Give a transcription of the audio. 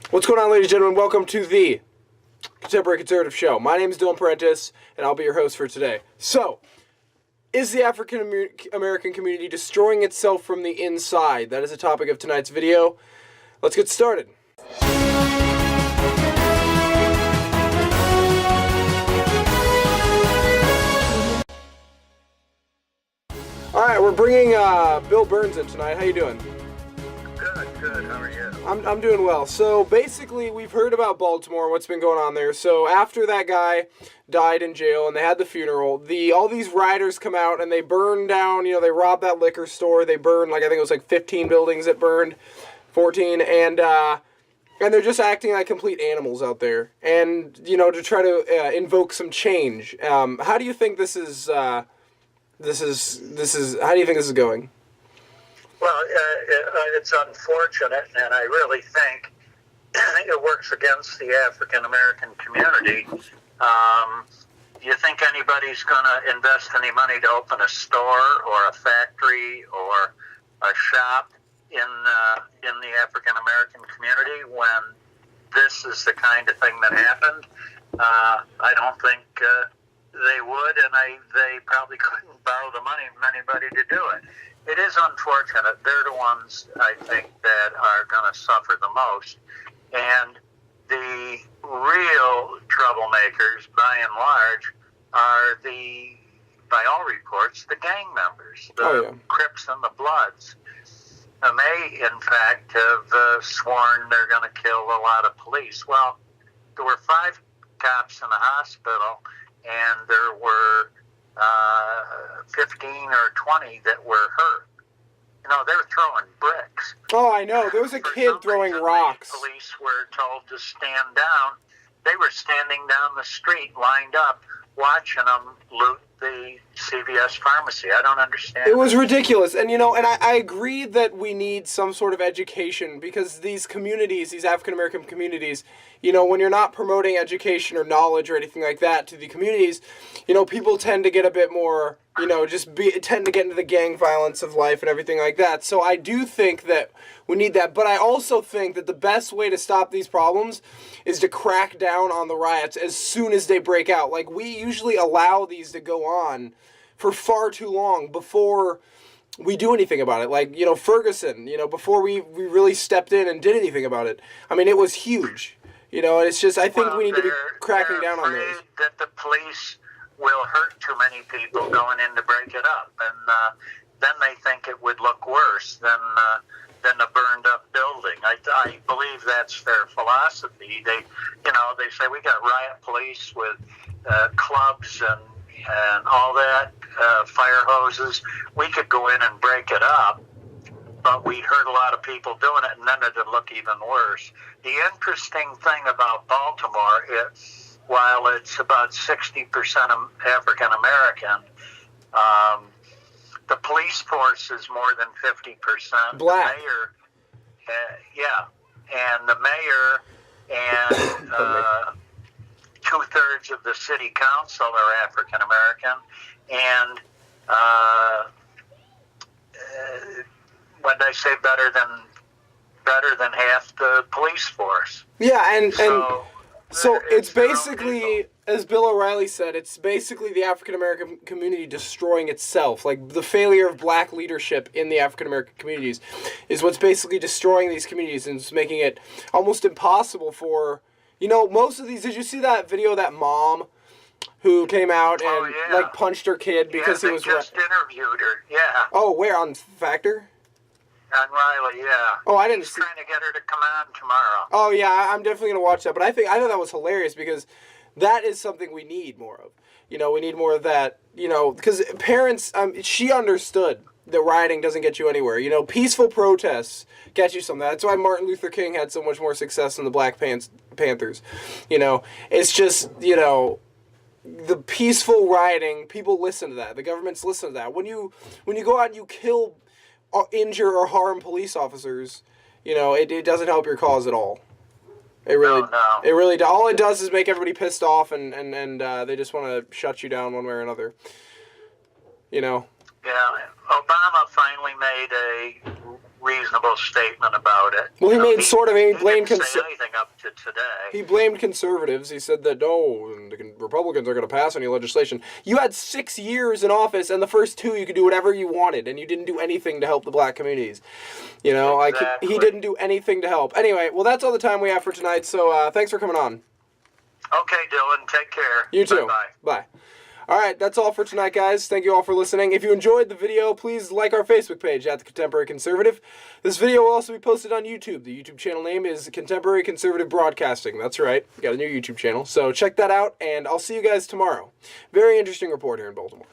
What's going on, ladies and gentlemen? Welcome to the Contemporary Conservative Show. My name is Dylan Prentice, and I'll be your host for today. So, is the African American community destroying itself from the inside? That is the topic of tonight's video. Let's get started. Alright, we're bringing Bill Burns in tonight. How you doing? Good. How are you? I'm doing well. So basically, we've heard about Baltimore, what's been going on there. So after that guy died in jail and they had the funeral, all these rioters come out and they burn down, they robbed that liquor store. They burned, I think it was 15 buildings that burned, 14, and they're just acting like complete animals out there. And, to try to invoke some change. How do you think this is, how do you think this is going? Well, it's unfortunate, and I really think it works against the African American community. Do you think anybody's going to invest any money to open a store or a factory or a shop in the African American community when this is the kind of thing that happened? I don't think they would, and they probably couldn't borrow the money from anybody to do it. It is unfortunate. They're the ones, I think, that are going to suffer the most. And the real troublemakers, by and large, are by all reports, the gang members, the Crips and the Bloods. And they, in fact, have sworn they're going to kill a lot of police. Well, there were 5 cops in the hospital, and there were 15 or 20 that were hurt. They were throwing bricks. Oh, I know. There was a kid throwing rocks. The police were told to stand down. They were standing down the street, lined up, watching them loot the CVS pharmacy. I don't understand. It was ridiculous. And, and I agree that we need some sort of education because these communities, these African-American communities, when you're not promoting education or knowledge or anything like that to the communities, people tend to get a bit more, tend to get into the gang violence of life and everything like that. So I do think that we need that. But I also think that the best way to stop these problems is to crack down on the riots as soon as they break out. Like, we usually allow these to go on for far too long before we do anything about it. Like, Ferguson, before we really stepped in and did anything about it. I mean, it was huge. And it's just, I think we need to be cracking down on those. That the police will hurt too many people going in to break it up. And then they think it would look worse than a burned up building. I believe that's their philosophy. They say we got riot police with clubs and all that, fire hoses. We could go in and break it up, but we'd hurt a lot of people doing it, and then it'd look even worse. The interesting thing about Baltimore is, while it's about 60% African American, the police force is more than 50% black. The mayor, and the mayor and 2/3 of the city council are African American, and when they say better than half the police force. Yeah, and so it's basically, as Bill O'Reilly said, it's basically the African-American community destroying itself. Like, the failure of black leadership in the African-American communities is what's basically destroying these communities and it's making it almost impossible for, most of these, did you see that video of that mom who came out and, punched her kid because he was... just interviewed her, yeah. Oh, where, on Factor? On Riley, yeah. Oh, I didn't see... trying to get her to come on tomorrow. Oh, yeah, I'm definitely going to watch that. But I thought that was hilarious because that is something we need more of. We need more of that, because parents, she understood that rioting doesn't get you anywhere. Peaceful protests get you something. That's why Martin Luther King had so much more success than the Black Panthers. It's just, the peaceful rioting, people listen to that. The governments listen to that. When you go out and you kill, injure, or harm police officers, it doesn't help your cause at all. It really all it does is make everybody pissed off, and they just want to shut you down one way or another. Yeah, Obama finally made a reasonable statement about it. Well, he made he blamed didn't say anything up to today. He blamed conservatives. He said that, the Republicans are going to pass any legislation. You had 6 years in office, and the first 2 you could do whatever you wanted, and you didn't do anything to help the black communities. You know, exactly. He didn't do anything to help. Anyway, well, that's all the time we have for tonight, so thanks for coming on. Okay, Dylan, take care. You too. Bye-bye. Bye. All right, that's all for tonight, guys. Thank you all for listening. If you enjoyed the video, please like our Facebook page at The Contemporary Conservative. This video will also be posted on YouTube. The YouTube channel name is Contemporary Conservative Broadcasting. That's right. We got a new YouTube channel. So check that out, and I'll see you guys tomorrow. Very interesting report here in Baltimore.